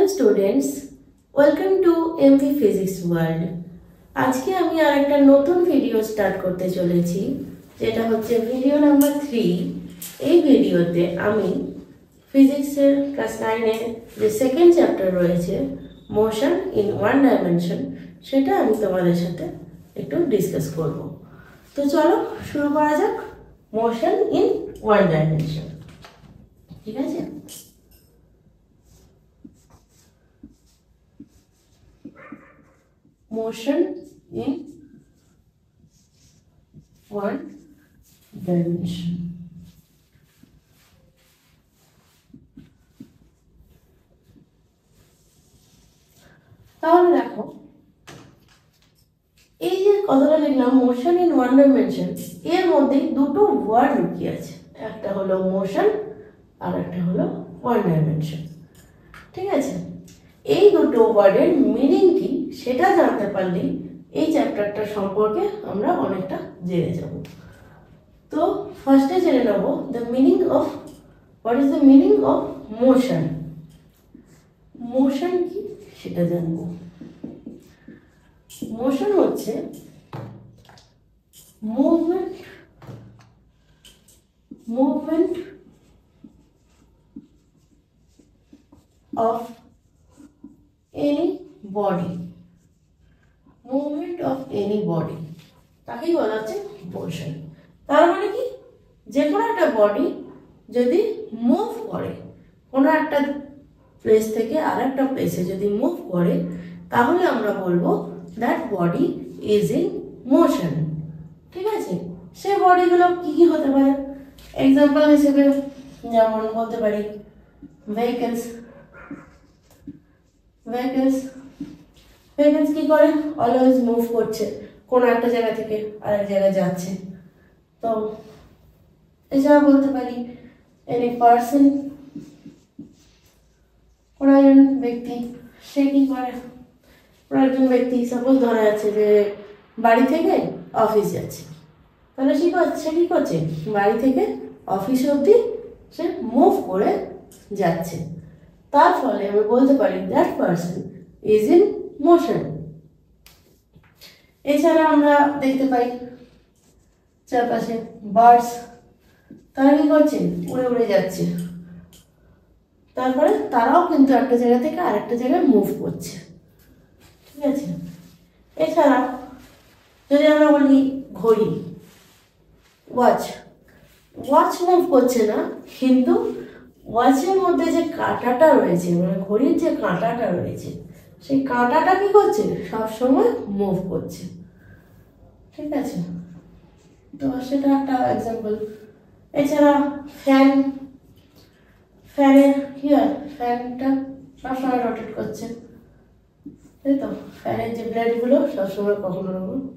Hello students, welcome to MV physics world. আজকে আমি আর একটা নতুন ভিডিও স্টার্ট করতে চলেছি, যেটা হচ্ছে ভিডিও নাম্বার 3। এই ভিডিওতে আমি ফিজিক্সের ক্লাস 9-এর যে সেকেন্ড চ্যাপ্টার রয়েছে মোশন ইন ওয়ান ডাইমেনশন, সেটা আমি তোমাদের সাথে একটু ডিসকাস করব। তো চলো শুরু করা যাক। মোশন ইন ওয়ান ডাইমেনশন, ঠিক আছে? Motion in one dimension. তাহলে দেখো, এই যে কথাটা লিখলাম মোশন ইন ওয়ান ডাইমেনশন, এর মধ্যে দুটো ওয়ার্ড লুকিয়ে আছে। একটা হলো মোশন আর একটা হলো ওয়ান ডাইমেনশন, ঠিক আছে? এই দুটো ওয়ার্ডের মিনিং কি সেটা জানতে পারলেই এই চ্যাপ্টারটা সম্পর্কে আমরা অনেকটা জেনে যাব। তো ফার্স্টে জেনে নেব the meaning of what is the meaning of motion. Motion কি সেটা জানবো। মোশন হচ্ছে movement of any body, movement of any body, তাকেই বলা হচ্ছে মোশন। তার মানে কি, যে কোনো একটা বডি যদি মুভ করে, কোনো একটা প্লেস থেকে আর একটা প্লেসে যদি মুভ করে, তাহলে আমরা বলবো that body is in motion, ঠিক আছে? সে বডিগুলো কি কি হতে পারে? এক্সাম্পল হিসেবে যেমন বলতে পারি ভেহিকলস কি করে? অলওয়েজ মুভ করছে, কোনো একটা জায়গা থেকে আরেক জায়গায় যাচ্ছে। তো এছাড়া বলতে পারি এনি পার্সন, কোনো একজন ব্যক্তি, সে কি করে? কোনো একজন ব্যক্তি সাপোজ ধরা যাচ্ছে যে বাড়ি থেকে অফিস যাচ্ছে, তাহলে সে কি করছে? বাড়ি থেকে অফিস অবধি সে মুভ করে যাচ্ছে। তার ফলে আমি বলতে পারি that person is in motion. এছাড়া আমরা দেখতে পাই চারপাশে বার্ডস, তারা কি করছে? উড়ে উড়ে যাচ্ছে। তারপরে তারাও কিন্তু একটা জায়গা থেকে আরেকটা জায়গায় মুভ করছে, ঠিক আছে? এছাড়া যদি আমরা বলি ঘড়ি, ওয়াচ মুভ করছে না, কিন্তু ওয়াচের মধ্যে যে কাঁটাটা রয়েছে, মানে ঘড়ির যে কাঁটাটা রয়েছে, সেই কাঁটাটা কি করছে? সবসময় মুভ করছে, ঠিক আছে? তো সেটা একটা এক্সাম্পল। এছাড়া ফ্যানের কি হয়? ফ্যানটা সবসময় রোটেট করছে, তাই তো? ফ্যানের যে ব্লেডগুলো সবসময় কখনো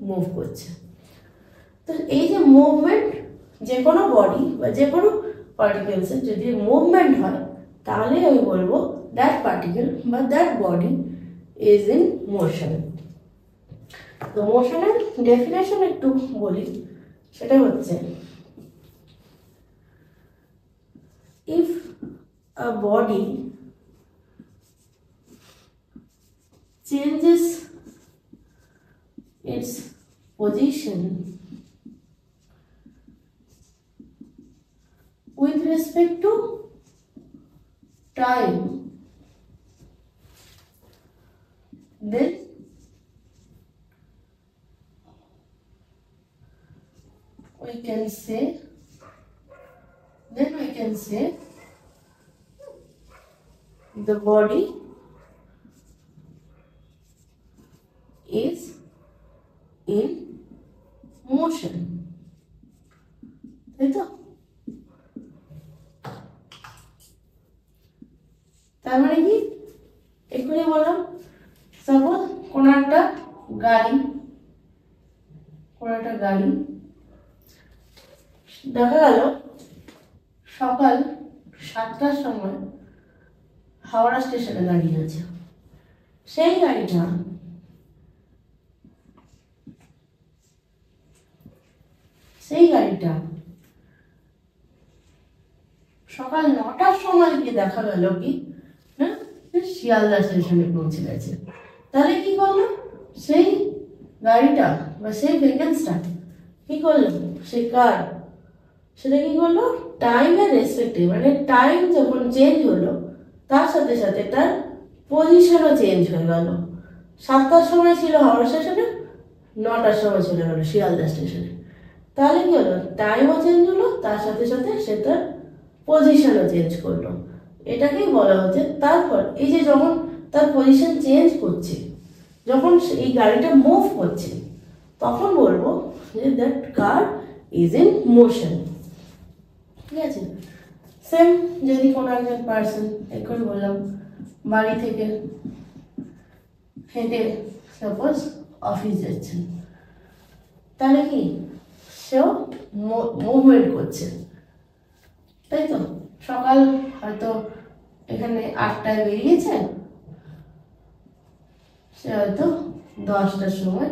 মুভ করছে। তো এই যে মুভমেন্ট, যে কোনো বডি বা যে কোনো পার্টিকেলসের যদি মুভমেন্ট হয়, তাহলে আমি বলবো দ্যাট পার্টিকেল বা that body is in motion. তো মোশনের ডেফিনেশন একটু বলি, সেটা হচ্ছে if a body changes it's position with respect to time, then we can say the body is in motion, তাই তো? তার মানে কি, এক্ষুনি বললাম সাপোজ কোনো একটা গাড়ি দেখা গেল সকাল 7টার সময় হাওড়া স্টেশনে দাঁড়িয়ে আছে। সেই গাড়িটা সকাল 9টার সময় গিয়ে দেখা গেল কি না, শিয়ালদা স্টেশনে পৌঁছে গেছে। তাহলে কি করলো, সেই গাড়িটা বা সেই ভেহিকেলসটা কি করলো, সেই কার, সেটা কি করলো টাইমের রেসপেক্টে, মানে টাইম যখন চেঞ্জ হলো তার সাথে সাথে তার পজিশনও চেঞ্জ হয়ে গেল। 7টার সময় ছিল হাওড়া স্টেশনে, 9টার সময় চলে গেল শিয়ালদা স্টেশনে। তাহলে কি হলো, টাইমও চেঞ্জ হলো, তার সাথে সাথে সে তার পজিশনও চেঞ্জ করলো। এটাকেই বলা হচ্ছে। তারপর এই যে যখন তার পজিশন চেঞ্জ করছে, যখন এই গাড়িটা মুভ করছে, তখন বলবো যে that car is in motion. ঠিক আছে, সেম যদি কোনো একজন পার্সন, এখন বললাম বাড়ি থেকে হেঁটে সাপোজ অফিস যাচ্ছেন, তাহলে কি সেও মুভমেন্ট করছে, তাই তো। সকাল হয়তো এখানে 8টায় বেরিয়েছে, সে হয়তো 10টার সময়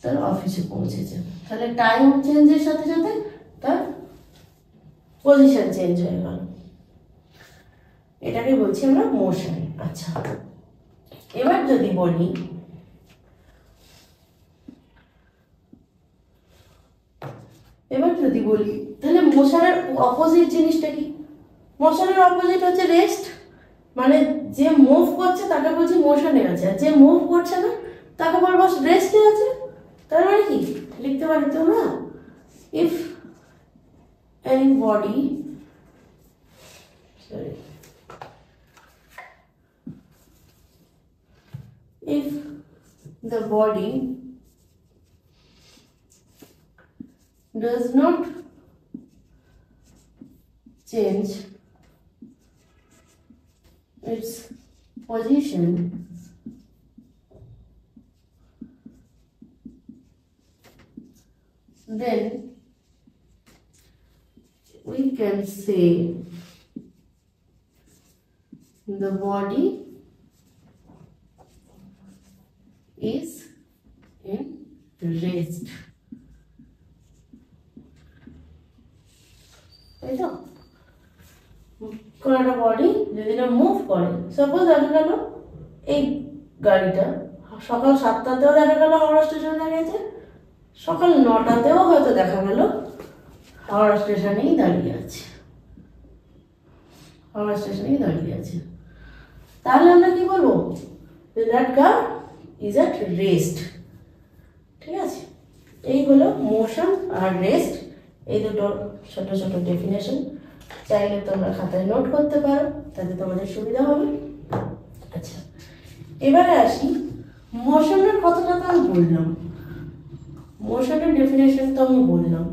তার অফিসে পৌঁছেছে। তাহলে টাইম চেঞ্জের সাথে সাথে তার পজিশন চেঞ্জ হয়ে গেল, এটাকে বলছি আমরা মোশন। আচ্ছা, এবার যদি বলি তাহলে মোশনের অপোজিট জিনিসটা কি? মোশনের অপোজিট হচ্ছে রেস্ট, মানে যে মুভ করছে তাকে বলছি মোশনে আছে, আর যে মুভ করছে না তাকে বলবো রেস্টে আছে। তার মানে কি লিখতে পারি তোমরা, if any body if the body does not change its position, then we can say the body is in rest. তাই তো, কোন একটা বডি যদি না মুভ করে, সাপোজ দেখা গেল এই গাড়িটা সকাল 7টাতেও দেখা গেল হাওড়া স্টেশনে দাঁড়িয়েছে, সকাল 9টাতেও হয়তো দেখা গেল হাওড়া স্টেশনেই দাঁড়িয়ে আছে, হাওড়া স্টেশনেই দাঁড়িয়ে আছে। তাহলে আমরা কি বলবো, that car is at rest. ঠিক আছে, এই হলো মোশন আর রেস্ট, এই দুটো ছোট ছোট ডেফিনেশন। চাইলে তোমরা খাতায় নোট করতে পারো, তাতে তোমাদের সুবিধা হবে। আচ্ছা, এবারে আসি মোশনের কথাটা তো আমি বললাম, মোশনের ডেফিনেশন তো আমি বললাম।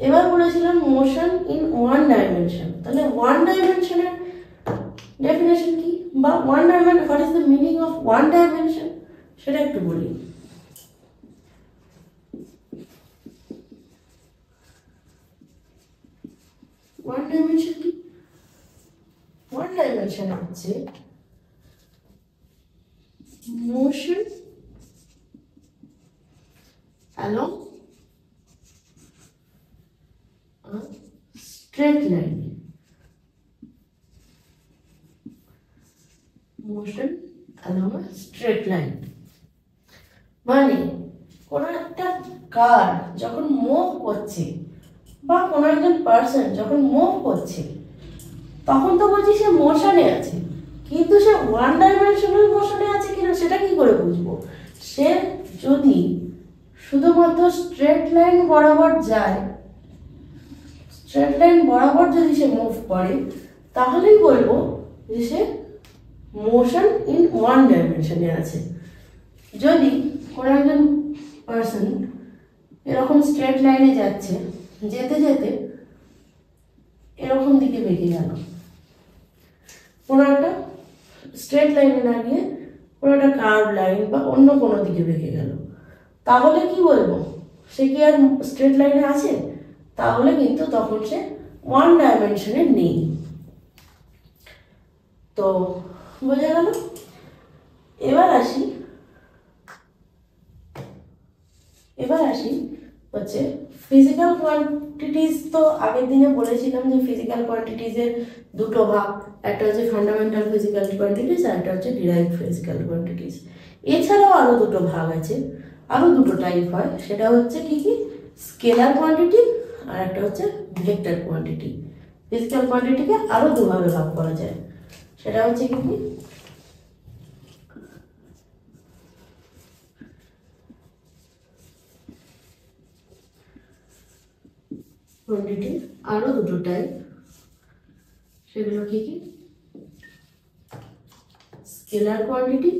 এবার বলেছিলাম মোশন ইন ওয়ান ডাইমেনশন। তাহলে ওয়ান ডাইমেনশনের ডেফিনেশন কি, বা one dimension, what is the meaning of one dimension, সেটা একটু বলি। ওয়ান ডাইমেনশন কি? ওয়ান ডাইমেনশন হচ্ছে motion along a straight line. Motion along a straight line. মানে কোন একটা কার যখন মুভ করছে বা কোন একজন পার্সন যখন মুভ করছে, তখন তো বলছি সে মোশনে আছে, কিন্তু সে ওয়ান ডাইমেনশনাল মোশনে আছে কিনা সেটা কি করে বুঝবো? সে যদি শুধুমাত্র স্ট্রেট লাইন বরাবর যায়, স্ট্রেট লাইন বরাবর যদি সে মুভ করে, তাহলেই বলবো যে সে মোশন ইন ওয়ান ডাইমেনশনে আছে। যদি কোনো একজন পার্সন এরকম স্ট্রেট লাইনে যাচ্ছে, যেতে যেতে এরকম দিকে বেঁকে গেল, কোনো একটা স্ট্রেট লাইনে না গিয়ে কোনো একটা কার্ভ লাইন বা অন্য কোনো দিকে বেঁকে গেল, তাহলে কি বলবো, সে কি আর স্ট্রেট লাইনে আছে? তাহলে কিন্তু তখন সে ওয়ান ডাইমেনশনে নেই। তো বোঝা গেল। এবার আসি হচ্ছে ফিজিক্যাল কোয়ান্টিটিস তো আগের দিনে বলেছিলাম যে ফিজিক্যাল কোয়ান্টিটিসের দুটো ভাগ, একটা হচ্ছে ফান্ডামেন্টাল ফিজিক্যাল কোয়ান্টিটিস আর একটা হচ্ছে ডিরাইভড ফিজিক্যাল কোয়ান্টিটিস। এছাড়াও আরও দুটো ভাগ আছে, আরও দুটো টাইপ হয়, সেটা হচ্ছে কি কি স্কেলার কোয়ান্টিটি আর একটা হচ্ছে ভেক্টর কোয়ান্টিটি। ফিজিক্যাল কোয়ান্টিটিকে আরও দুভাবে ভাগ করা যায়, সেটা হচ্ছে কি কি কোয়ান্টিটি আরও দুটো টাইপ, সেগুলো কি কি স্কেলার কোয়ান্টিটি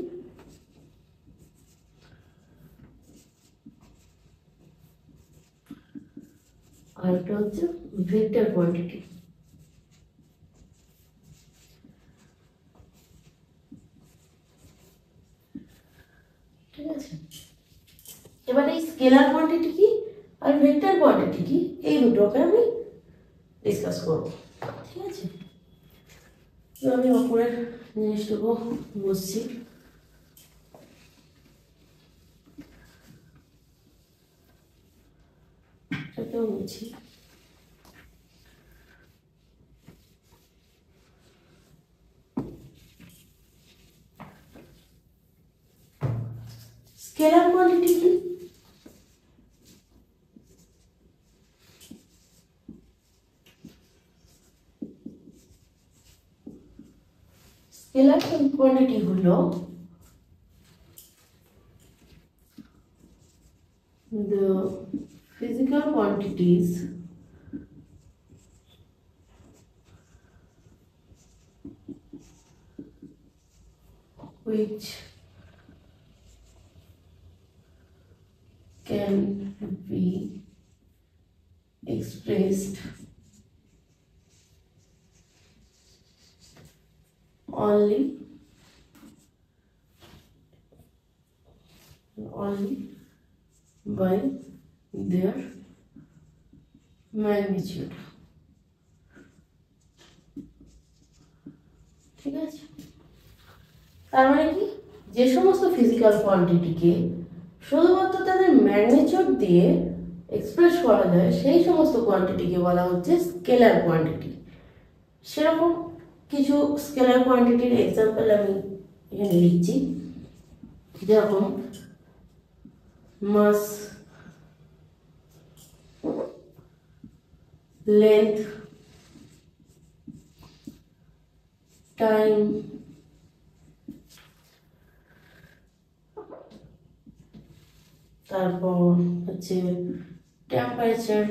আর একটা হচ্ছে ভেক্টর কোয়ান্টিটি। ঠিক আছে, এবার এই স্কেলার কোয়ান্টিটি কি আর ভেক্টর কোয়ান্টিটি কি এই দুটোকে আমি ডিসকাস করব। ঠিক আছে, তো আমি উপরের জিনিসটুকু বুঝছি। এটাকেও বুঝছি। স্কেলার কোয়ান্টিটি কি? স্কেলার কোয়ান্টিটি হলো the physical quantities which can be expressed only by their magnitude। ঠিক আছে, তার মানে কি যে সমস্ত ফিজিক্যাল কোয়ান্টিটিকে শুধুমাত্র তাদের ম্যাগনিটিউড দিয়ে এক্সপ্রেস করা যায় সেই সমস্ত কোয়ান্টিটিকে বলা হচ্ছে স্কেলার কোয়ান্টিটি। সেরকম কিছু স্কেলার কোয়ান্টিটির এক্সাম্পল আমি এখানে লিখছি, যেরকম মাস, লেন্থ, টাইম, তারপর হচ্ছে টেম্পারেচার।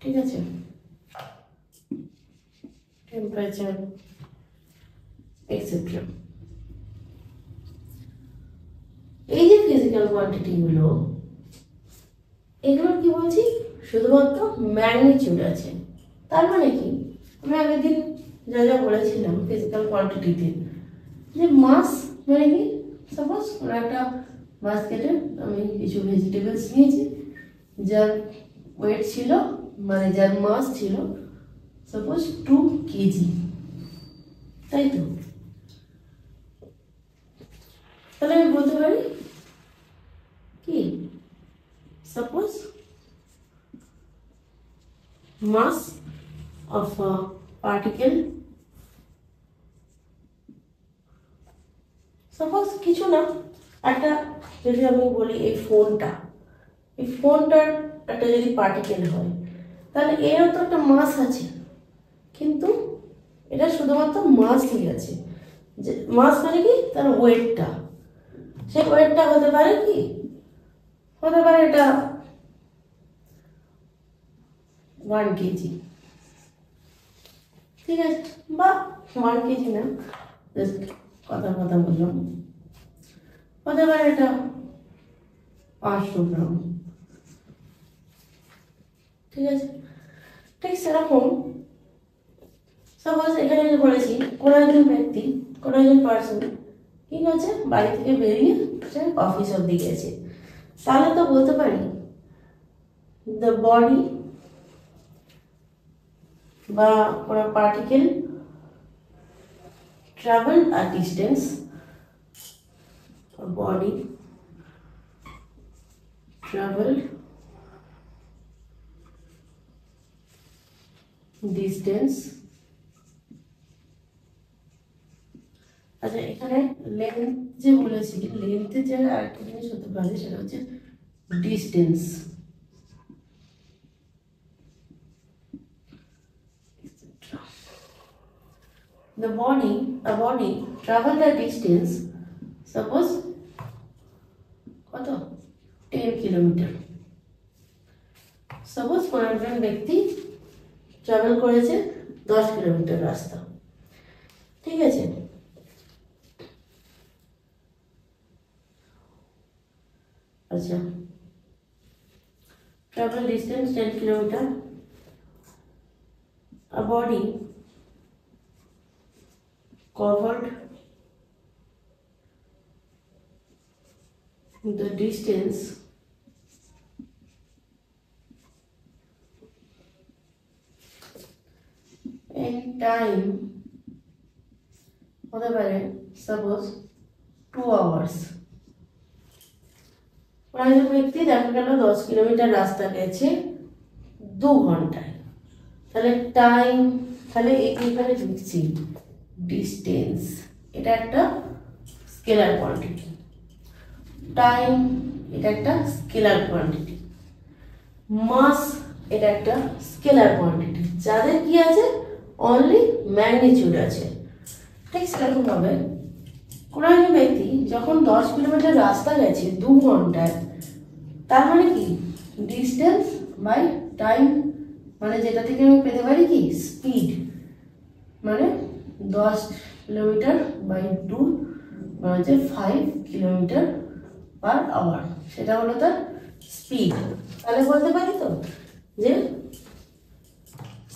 ঠিক আছে, টেম্পারেচার এক্সেট্রা। এই যে ফিজিক্যাল কোয়ান্টিটি গুলো, এগুলোর কি বলছি শুধুমাত্র ম্যাগনিটিউড আছে। তার মানে কি আমি আগের দিন যা যা বলেছিলাম ফিজিক্যাল কোয়ান্টিটিতে, যে মাস মানে কি সাপোজ কোনো একটা বাস্কেটে আমি কিছু ভেজিটেবলস নিয়েছি, যার ওয়েট ছিল মানে যার মাস ছিল সাপোজ 2 কেজি, তাই তো? তাহলে আমি বলতে পারি কি suppose mass of a particle, suppose কিছু না, একটা যদি আমি বলি এই ফোনটার একটা যদি পার্টিকেল হয়, তাহলে এরও তো একটা মাস আছে, কিন্তু এটা শুধুমাত্র মাসই আছে। যে মাস মানে কি তার ওয়েটটা, সেই ওয়েটটা হতে পারে কি, হতে পারে এটা 1 কেজি। ঠিক আছে, বা 1 কেজি না, জাস্ট কথা বললাম, হতে পারে এটা 500 গ্রাম। ঠিক আছে, ঠিক সেরকম সাপোজ এখানে যে বলেছি কোনো একজন ব্যক্তি, কোনো একজন পার্সন কি করছে, বাড়ি থেকে বেরিয়ে সে অফিস অব্দি গেছে, তাহলে তো বলতে পারি দ্য বডি বা কোনো particle traveled a distance, or body traveled distance। আচ্ছা, এখানে লেন্থ যে বলেছি, লেন্থের জায়গায় আরেকটা জিনিস হতে পারে, সেটা হচ্ছে distance. A body traveled a distance, suppose কত 10 কিলোমিটার। সাপোজ কোন একজন ব্যক্তি ট্রাভেল করেছে 10 কিলোমিটার রাস্তা, ঠিক আছে। আচ্ছা, travel distance 10 kilometer, a body covered the distance in time হতে পারে সাপোজ 2 hours। একজন ব্যক্তি দেখা গেল 10 কিলোমিটার রাস্তা গেছে 2 ঘন্টায়, তাহলে টাইম, তাহলে এখানে লিখছি ডিস্টেন্স, এটা একটা স্কেলার কোয়ান্টিটি। টাইম এটা একটা স্কেলার কোয়ান্টিটি। মাস এটা একটা স্কেলার কোয়ান্টিটি, যাদের কি আছে অনলি ম্যাগনিটিউড আছে। ঠিক সেরকম ভাবে কোন একজন ব্যক্তি যখন 10 কিলোমিটার রাস্তা গেছে 2 ঘন্টায়, তার মানে কি ডিস্টেন্স বাই টাইম, মানে যেটা থেকে আমি পেতে পারি কি স্পিড, মানে 10 কিলোমিটার বাই 2 মানে হচ্ছে 5 কিলোমিটার পার আওয়ার, সেটা হলো তার স্পিড। তাহলে বলতে পারি তো যে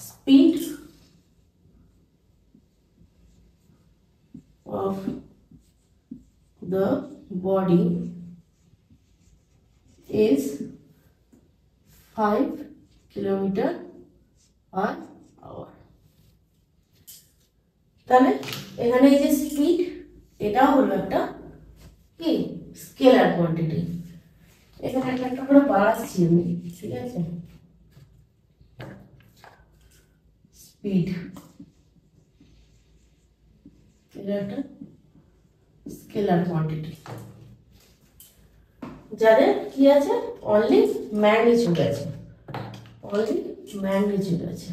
speed of the body is 5 kilometer per hour। তাহলে এখানে এই যে স্পিড, এটাও হলো একটা কি স্কেলার কোয়ান্টিটি। এখানে একটা করে বাড়াচ্ছি আমি, ঠিক আছে, স্পিড এটা একটা স্কেলার কোয়ান্টিটি, যাদের কি আছে অনলি ম্যাগনিটিউড আছে, অনলি ম্যাগনিটিউড আছে,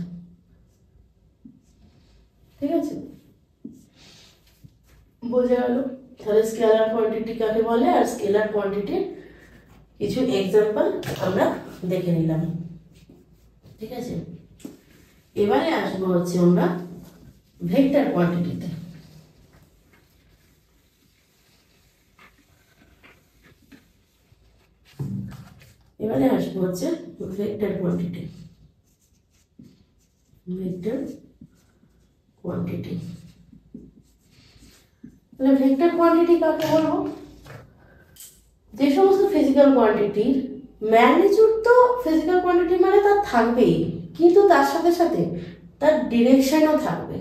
ঠিক আছে, বোঝা গেল। তাহলে স্কেলার কোয়ান্টিটি কাকে বলে, আর স্কেলার কোয়ান্টিটির কিছু এক্সাম্পল আমরা দেখে নিলাম, ঠিক আছে। এবারে আসবো হচ্ছে আমরা ভেক্টর কোয়ান্টিটিতে। এবারে আসবো হচ্ছে ভেক্টর কোয়ান্টিটি। ভেক্টর কোয়ান্টিটি, তাহলে ভেক্টর কোয়ান্টিটি কাকে বলবো, যে সমস্ত ফিজিক্যাল কোয়ান্টিটির ম্যাগনিটিউড, তো ফিজিক্যাল কোয়ান্টিটি মানে তার থাকবেই, কিন্তু তার সাথে সাথে তার ডিরেকশনও থাকবে,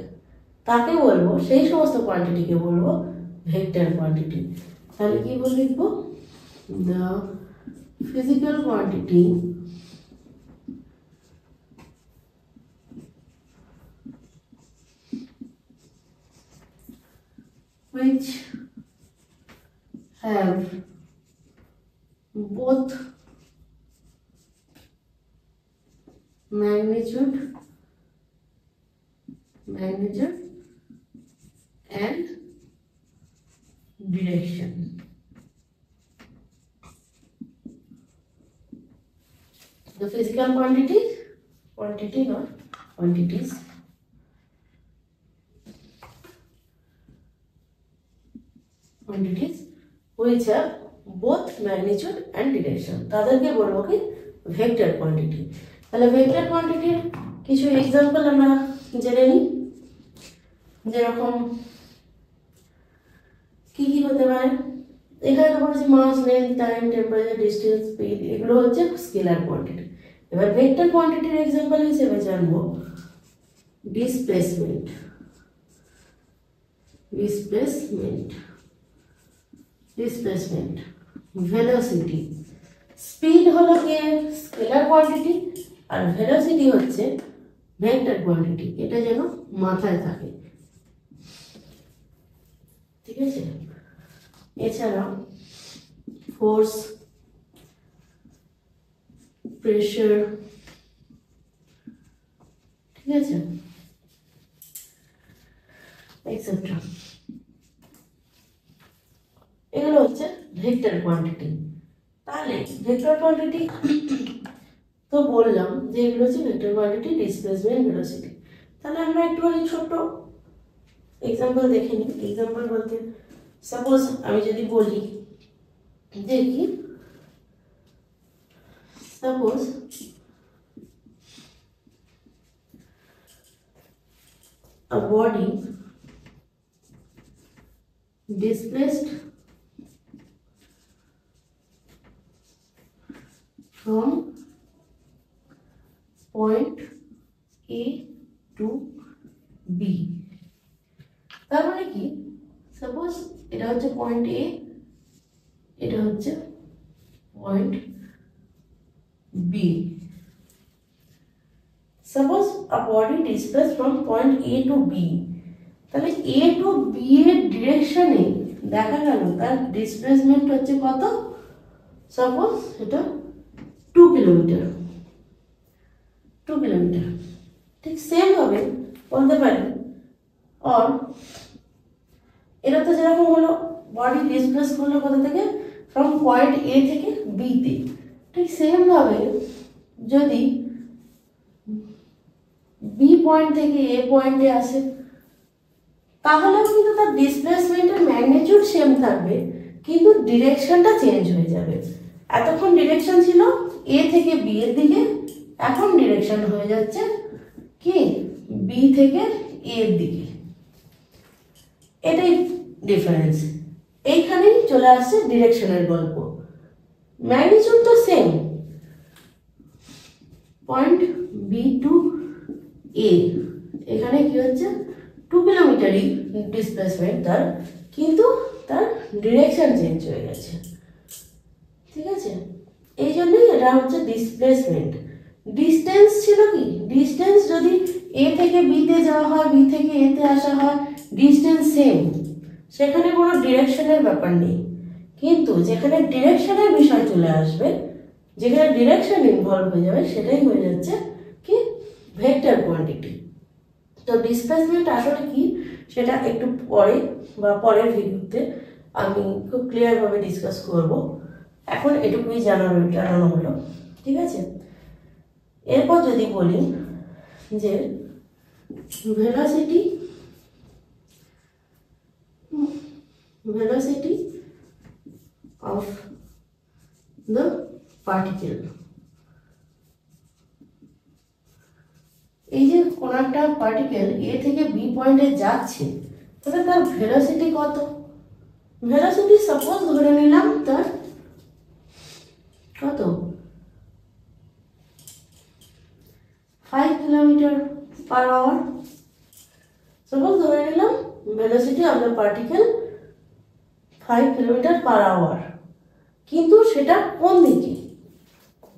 তাকে বলবো, সেই সমস্ত কোয়ান্টিটিকে বলবো ভেক্টর কোয়ান্টিটি। তাহলে কি বলে লিখবো, the physical quantity which have both magnitude and direction। The physical quantities which have both magnitude and direction, তাদেরকে বলবো কি ভেক্টর কোয়ান্টিটি। তাহলে ভেক্টর কোয়ান্টিটির কিছু এক্সাম্পল আমরা জেনে নিই, যেরকম কি কি হতে পারে। এখানে বলেছি mass, length, time, temperature, distance, speed, এগুলো হচ্ছে স্কেলার কোয়ান্টিটি। এবার ভেক্টর কোয়ান্টিটির এক্সাম্পল হিসেবে জানবো ডিসপ্লেসমেন্ট, ভেলোসিটি, স্পিড হলো গিয়ে স্কেলার কোয়ান্টিটি আর ভেলোসিটি হচ্ছে ভেক্টর কোয়ান্টিটি। এটা যেন মাথায় থাকে, ঠিক আছে। এছাড়া ফোর্স, প্রেসার, ঠিক আছে, এক্সেট্রা, এগুলো হচ্ছে ভেক্টর কোয়ান্টিটি। তাহলে ভেক্টর কোয়ান্টিটি তো বললাম যে এগুলো হচ্ছে ভেক্টর কোয়ান্টিটি, ডিসপ্লেসমেন্ট, ভেলোসিটি। তাহলে আমরা একটুখানি ছোট্ট এক্সাম্পল দেখে নিই। এক্সাম্পল বলতে সাপোজ আমি যদি বলি যে কি, suppose a body displaced from point A to B। তার মানে কি, সাপোজ এটা হচ্ছে পয়েন্ট এ, এটা হচ্ছে point B. Suppose a body displaced from point A to B, তাহলে A to B এর ডিরেকশনে দেখা গেল তার ডিসপ্লেসমেন্ট হচ্ছে কত, সাপোজ এটা 2 কিলোমিটার, 2 কিলোমিটার। ঠিক সেম ভাবে বলতে পারি, আর এটা তো যেরকম হলো বডি ডিসপ্লেস করলো কোথা থেকে, ফ্রম পয়েন্ট এ থেকে বি তে, ঠিক সেম ভাবে যদি বি পয়েন্ট থেকে এ পয়েন্টে আসে তাহলেও কিন্তু তার ডিসপ্লেসমেন্টের ম্যাগনিটিউড সেম থাকবে, কিন্তু ডিরেকশনটা চেঞ্জ হয়ে যাবে। এতক্ষণ ডিরেকশন ছিল এ থেকে বি এর দিকে, এখন ডিরেকশন হয়ে যাচ্ছে কি বি থেকে এ এর দিকে। এটাই ডিফারেন্স। এইখানেই চলে আসছে ডিরেকশনের গল্প। ম্যাগনিটিউড তো সেম, পয়েন্ট বি টু এ, এখানে কি হচ্ছে 2 কিলোমিটারই ডিসপ্লেসমেন্ট তার, কিন্তু তার ডিরেকশন চেঞ্জ হয়ে গেছে, ঠিক আছে। এই জন্যই এটা হচ্ছে ডিসপ্লেসমেন্ট। ডিস্টেন্স ছিল কি, ডিস্টেন্স যদি এ থেকে বি তে যাওয়া হয়, বি থেকে এ তে আসা হয়, ডিস্টেন্স সেম, সেখানে কোনো ডিরেকশনের ব্যাপার নেই। কিন্তু যেখানে ডিরেকশনের বিষয় চলে আসবে, যেখানে ডিরেকশন ইনভলভ হয়ে যাবে, সেটাই হয়ে যাচ্ছে কি ভেক্টর কোয়ান্টিটি। তো ডিসপ্লেসমেন্ট আসলে কি সেটা একটু পরে বা পরের ভিডিওতে আমি খুব ক্লিয়ারভাবে ডিসকাস করব। এখন এটুকুই জানানো হলো, ঠিক আছে। এরপর যদি বলি যে ভেলোসিটি অফ দ্য পার্টিকেল, এই যে কোন একটা পার্টিকেল এ থেকে বি পয়েন্টে যাচ্ছে, তাহলে তার ভেলোসিটি কত। ভেলোসিটি সাপোজ ধরে নিলাম তার কত 5 কিলোমিটার পার আওয়ার। সাপোজ ধরে নিলাম velocity of the particle 5 kilometre per hour, কিন্তু সেটা কোন দিকে,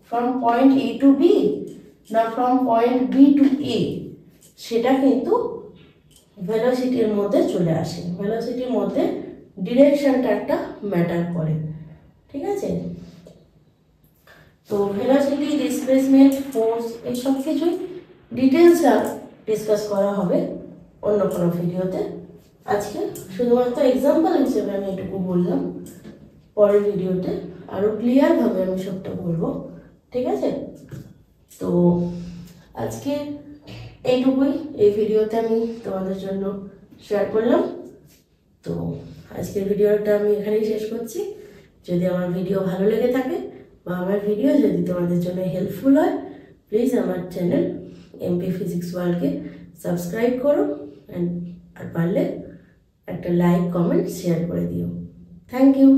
from point A to B না from point B to A, সেটা কিন্তু ভেলোসিটির মধ্যে চলে আসে। ভেলোসিটির মধ্যে ডিরেকশনটা একটা ম্যাটার করে, ঠিক আছে। তো ভেলোসিটি, ডিসপ্লেসমেন্ট, ফোর্স, এই সব কিছুই ডিটেলস ডিসকাস করা হবে অন্য কোনো ভিডিওতে। আজকে শুধুমাত্র এক্সাম্পল হিসেবে আমি এটুকু বললাম, পরের ভিডিওতে আরও ক্লিয়ারভাবে আমি সবটা বলবো, ঠিক আছে। তো আজকে এইটুকুই এই ভিডিওতে আমি তোমাদের জন্য শেয়ার করলাম। তো আজকের ভিডিওটা আমি এখানেই শেষ করছি। যদি আমার ভিডিও ভালো লেগে থাকে বা আমার ভিডিও যদি তোমাদের জন্য হেল্পফুল হয়, প্লিজ আমার চ্যানেল এমপি ফিজিক্স ওয়ার্ল্ডকে সাবস্ক্রাইব করো, আর পারলে একটা লাইক, কমেন্ট, শেয়ার করে দিও। Thank you.